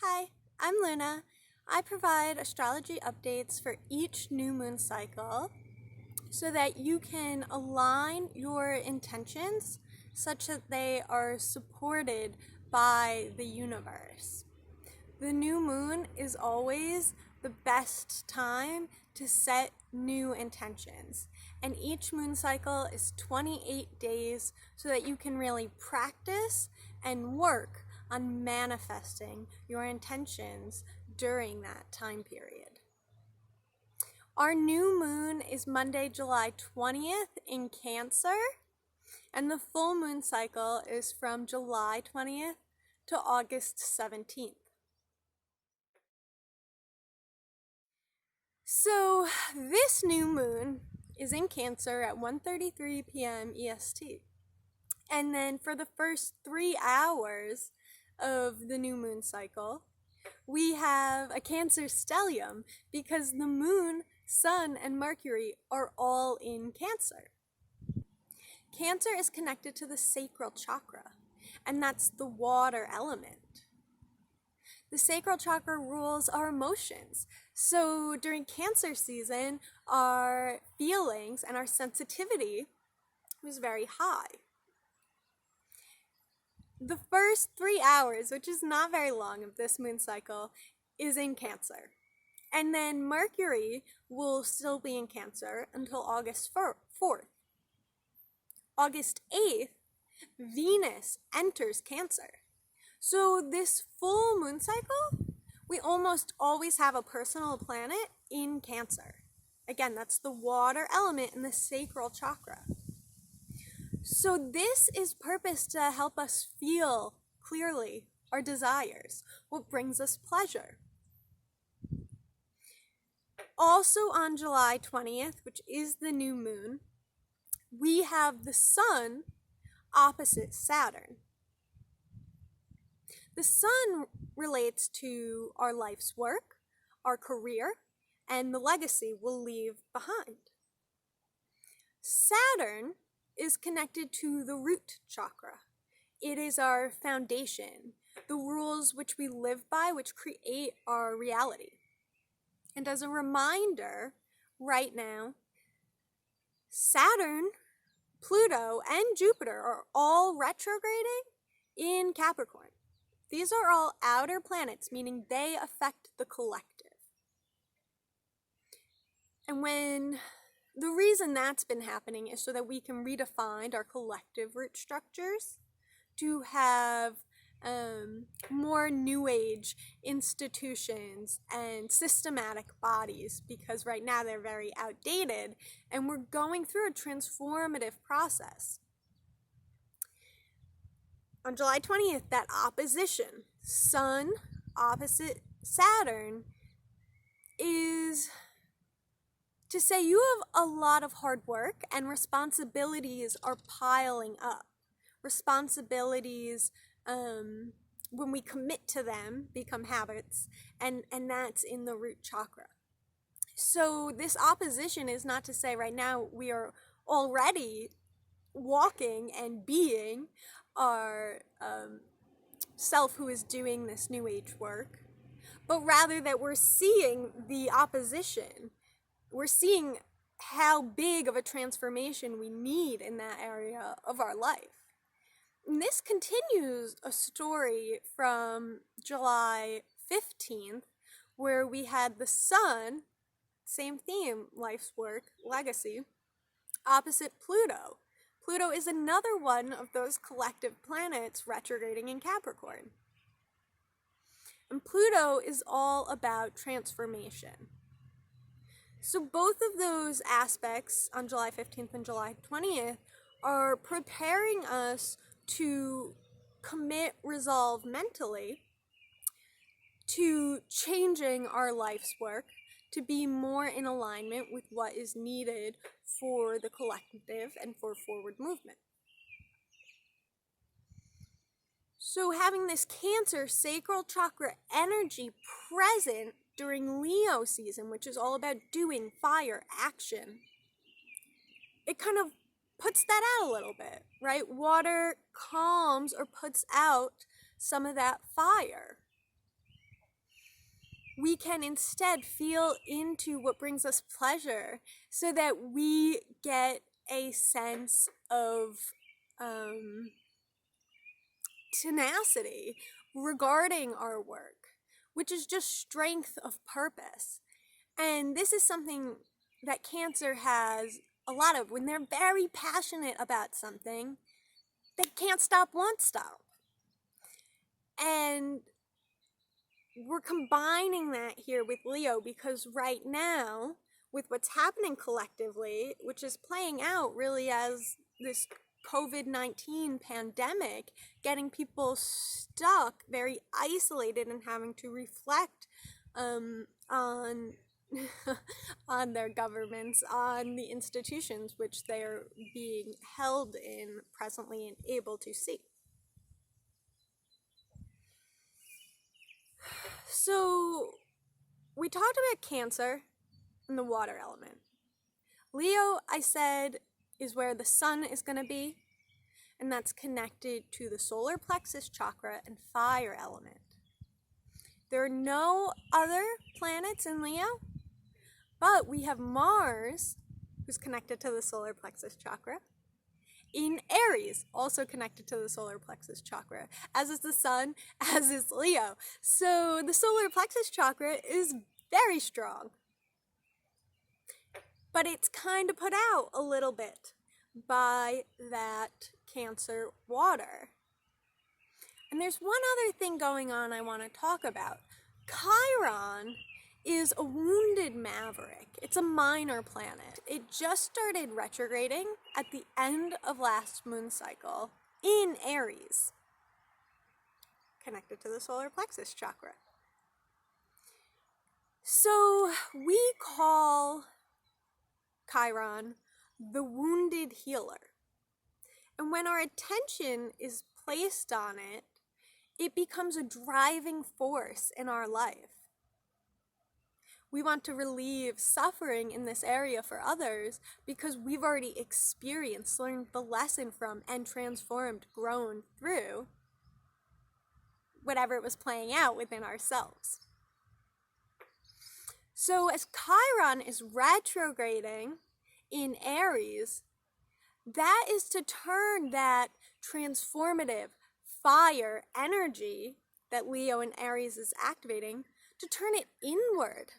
Hi, I'm Luna. I provide astrology updates for each new moon cycle so that you can align your intentions such that they are supported by the universe. The new moon is always the best time to set new intentions, and each moon cycle is 28 days so that you can really practice and work on manifesting your intentions during that time period. Our new moon is Monday, July 20th in Cancer, and the full moon cycle is from July 20th to August 17th. So this new moon is in Cancer at 1:33 p.m. EST. And then for the first 3 hours of the new moon cycle, we have a Cancer stellium because the moon, sun, and Mercury are all in Cancer. Cancer is connected to the sacral chakra, and that's the water element. The sacral chakra rules our emotions. So during Cancer season, our feelings and our sensitivity was very high. The first 3 hours, which is not very long of this moon cycle, is in Cancer. And then Mercury will still be in Cancer until August 4th. August 8th, Venus enters Cancer. So this full moon cycle, we almost always have a personal planet in Cancer. Again, that's the water element in the sacral chakra. So this is purpose to help us feel clearly our desires, what brings us pleasure. Also on July 20th, which is the new moon, we have the sun opposite Saturn. The sun relates to our life's work, our career, and the legacy we'll leave behind. Saturn is connected to the root chakra. It is our foundation, the rules which we live by, which create our reality. And as a reminder, right now, Saturn, Pluto, and Jupiter are all retrograding in Capricorn. These are all outer planets, meaning they affect the collective. And the reason that's been happening is so that we can redefine our collective root structures to have more new age institutions and systematic bodies, because right now they're very outdated and we're going through a transformative process. On July 20th, that opposition, Sun opposite Saturn, is to say you have a lot of hard work and responsibilities are piling up. Responsibilities, when we commit to them, become habits, and that's in the root chakra. So this opposition is not to say right now we are already walking and being our self who is doing this new age work, but rather that we're seeing the opposition. We're seeing how big of a transformation we need in that area of our life. And this continues a story from July 15th, where we had the sun, same theme, life's work, legacy, opposite Pluto. Pluto is another one of those collective planets retrograding in Capricorn. And Pluto is all about transformation. So both of those aspects on July 15th and July 20th are preparing us to commit resolve mentally to changing our life's work to be more in alignment with what is needed for the collective and for forward movement. So having this Cancer sacral chakra energy present during Leo season, which is all about doing, fire, action, it kind of puts that out a little bit, right? Water calms or puts out some of that fire. we can instead feel into what brings us pleasure so that we get a sense of tenacity regarding our work, which is just strength of purpose. And this is something that Cancer has a lot of. When they're very passionate about something, they can't stop, won't stop. And we're combining that here with Leo because right now, with what's happening collectively, which is playing out really as this COVID-19 pandemic, getting people stuck, very isolated, and having to reflect on on their governments, on the institutions which they're being held in presently and able to see. So we talked about Cancer and the water element. Leo, I said, is where the sun is going to be, and that's connected to the solar plexus chakra and fire element. There are no other planets in Leo, but we have Mars, who's connected to the solar plexus chakra, in Aries, also connected to the solar plexus chakra, as is the sun, as is Leo. So the solar plexus chakra is very strong, but it's kind of put out a little bit by that Cancer water. And there's one other thing going on I want to talk about. Chiron is a wounded maverick. It's a minor planet. It just started retrograding at the end of last moon cycle in Aries, connected to the solar plexus chakra. So we call Chiron the wounded healer. And when our attention is placed on it, it becomes a driving force in our life. We want to relieve suffering in this area for others because we've already experienced, learned the lesson from, and transformed, grown through whatever it was playing out within ourselves. So as Chiron is retrograding in Aries, that is to turn that transformative fire energy that Leo and Aries is activating, to turn it inward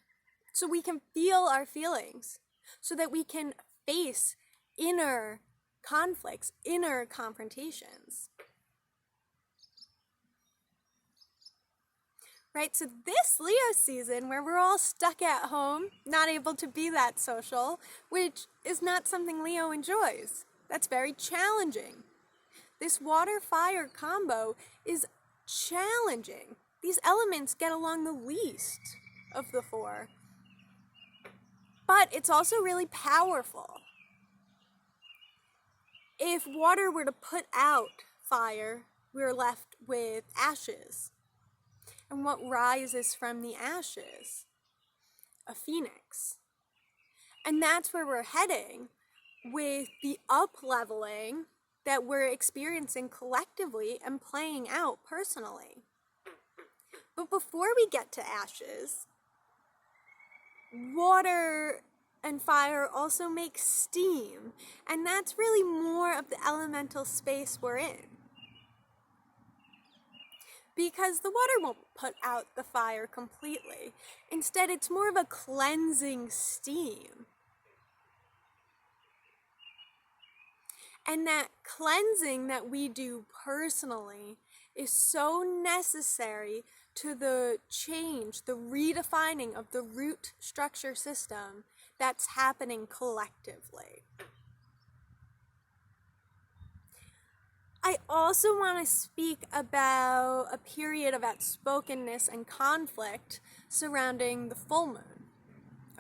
so we can feel our feelings, so that we can face inner conflicts, inner confrontations. Right, so this Leo season where we're all stuck at home, not able to be that social, which is not something Leo enjoys. That's very challenging. This water-fire combo is challenging. These elements get along the least of the four. But it's also really powerful. If water were to put out fire, we're left with ashes. And what rises from the ashes? A phoenix. And that's where we're heading with the up-leveling that we're experiencing collectively and playing out personally. But before we get to ashes, water and fire also make steam, and that's really more of the elemental space we're in. Because the water won't put out the fire completely. Instead, it's more of a cleansing steam. And that cleansing that we do personally is so necessary to the change, the redefining of the root structure system that's happening collectively. I also want to speak about a period of outspokenness and conflict surrounding the full moon.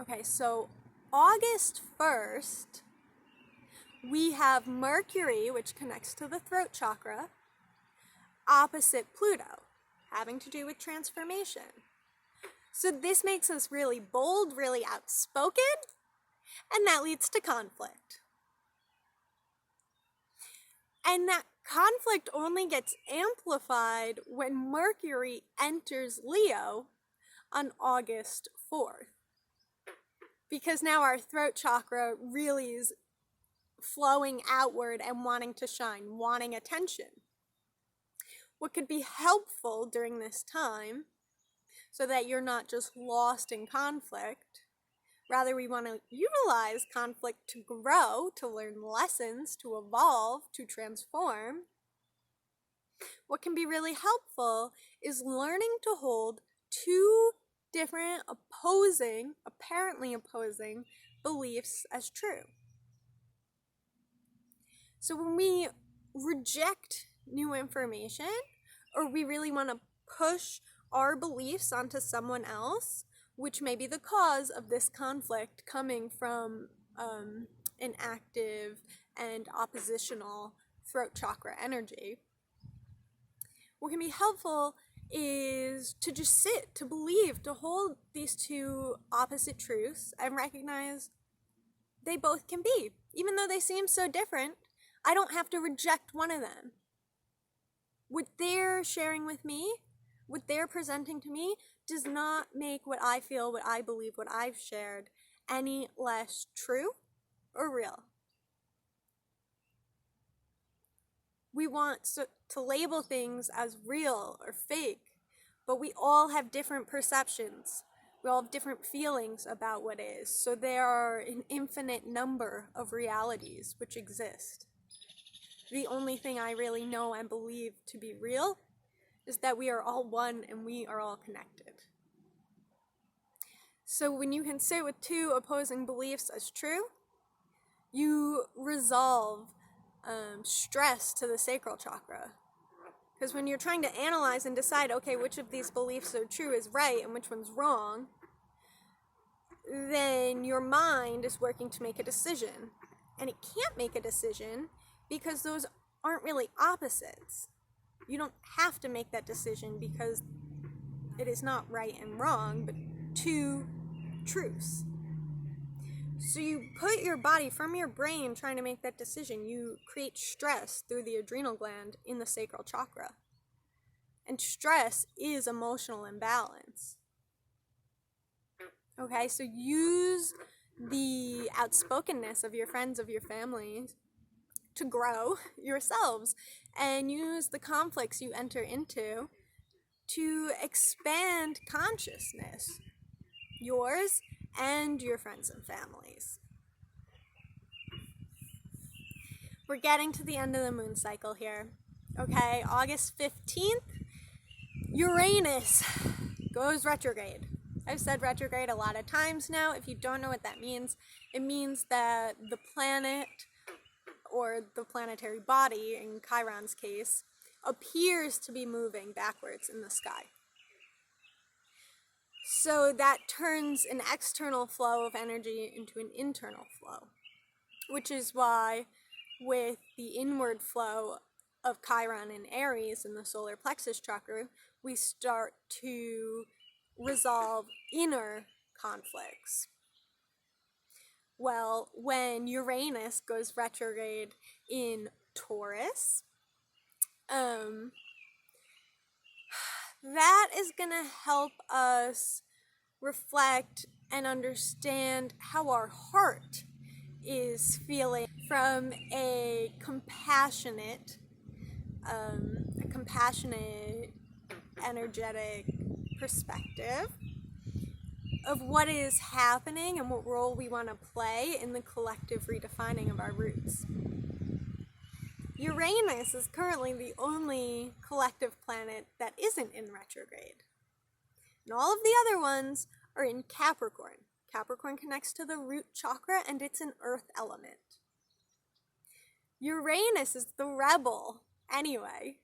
Okay, so August 1st, we have Mercury, which connects to the throat chakra, opposite Pluto, having to do with transformation. So this makes us really bold, really outspoken, and that leads to conflict. And that conflict only gets amplified when Mercury enters Leo on August 4th. Because now our throat chakra really is flowing outward and wanting to shine, wanting attention. What could be helpful during this time, so that you're not just lost in conflict, rather we want to utilize conflict to grow, to learn lessons, to evolve, to transform. What can be really helpful is learning to hold two different apparently opposing beliefs as true. So when we reject new information, or we really want to push our beliefs onto someone else, which may be the cause of this conflict coming from an active and oppositional throat chakra energy, what can be helpful is to just sit, to believe, to hold these two opposite truths and recognize they both can be. Even though they seem so different, I don't have to reject one of them. What they're sharing with me, what they're presenting to me, does not make what I feel, what I believe, what I've shared any less true or real. We want to label things as real or fake, but we all have different perceptions. We all have different feelings about what is. So there are an infinite number of realities which exist. The only thing I really know and believe to be real is that we are all one and we are all connected. So when you can sit with two opposing beliefs as true, you resolve stress to the sacral chakra. Because when you're trying to analyze and decide, okay, which of these beliefs are true is right and which one's wrong, then your mind is working to make a decision. And it can't make a decision because those aren't really opposites. You don't have to make that decision because it is not right and wrong, but two truths. So you put your body from your brain trying to make that decision. You create stress through the adrenal gland in the sacral chakra. And stress is emotional imbalance. Okay, so use the outspokenness of your friends, of your family, to grow yourselves, and use the conflicts you enter into to expand consciousness, yours and your friends and families. We're getting to the end of the moon cycle here. Okay, August 15th, Uranus goes retrograde. I've said retrograde a lot of times now. If you don't know what that means, it means that the planet, or the planetary body, in Chiron's case, appears to be moving backwards in the sky. So that turns an external flow of energy into an internal flow, which is why with the inward flow of Chiron and Aries in the solar plexus chakra, we start to resolve inner conflicts. Well, when Uranus goes retrograde in Taurus, that is going to help us reflect and understand how our heart is feeling from a compassionate, energetic perspective of what is happening and what role we want to play in the collective redefining of our roots. Uranus is currently the only collective planet that isn't in retrograde. And all of the other ones are in Capricorn. Capricorn connects to the root chakra and it's an earth element. Uranus is the rebel. Anyway,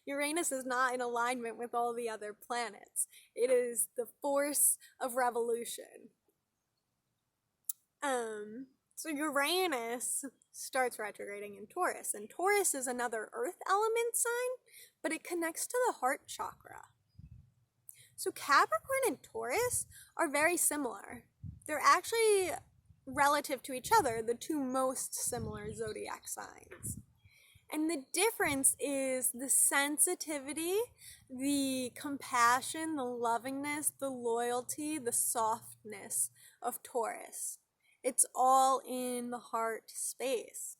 Uranus is not in alignment with all the other planets. It is the force of revolution. So Uranus starts retrograding in Taurus, and Taurus is another earth element sign, but it connects to the heart chakra. So Capricorn and Taurus are very similar. They're actually, relative to each other, the two most similar zodiac signs. And the difference is the sensitivity, the compassion, the lovingness, the loyalty, the softness of Taurus. It's all in the heart space.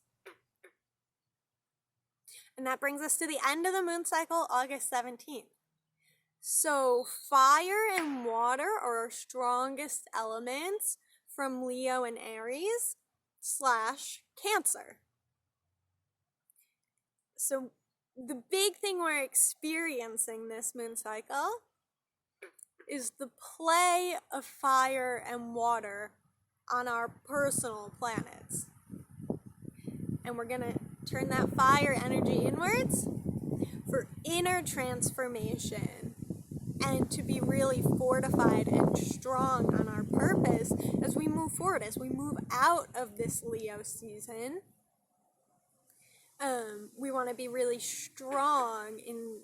And that brings us to the end of the moon cycle, August 17th. So fire and water are our strongest elements from Leo and Aries / Cancer. So the big thing we're experiencing this moon cycle is the play of fire and water on our personal planets. And we're going to turn that fire energy inwards for inner transformation and to be really fortified and strong on our purpose as we move forward, as we move out of this Leo season. We want to be really strong in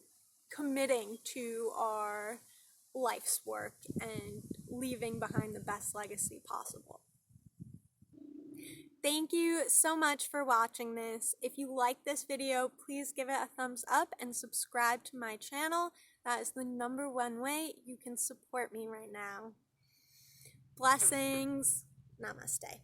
committing to our life's work and leaving behind the best legacy possible. Thank you so much for watching this. If you like this video, please give it a thumbs up and subscribe to my channel. That is the #1 way you can support me right now. Blessings. Namaste.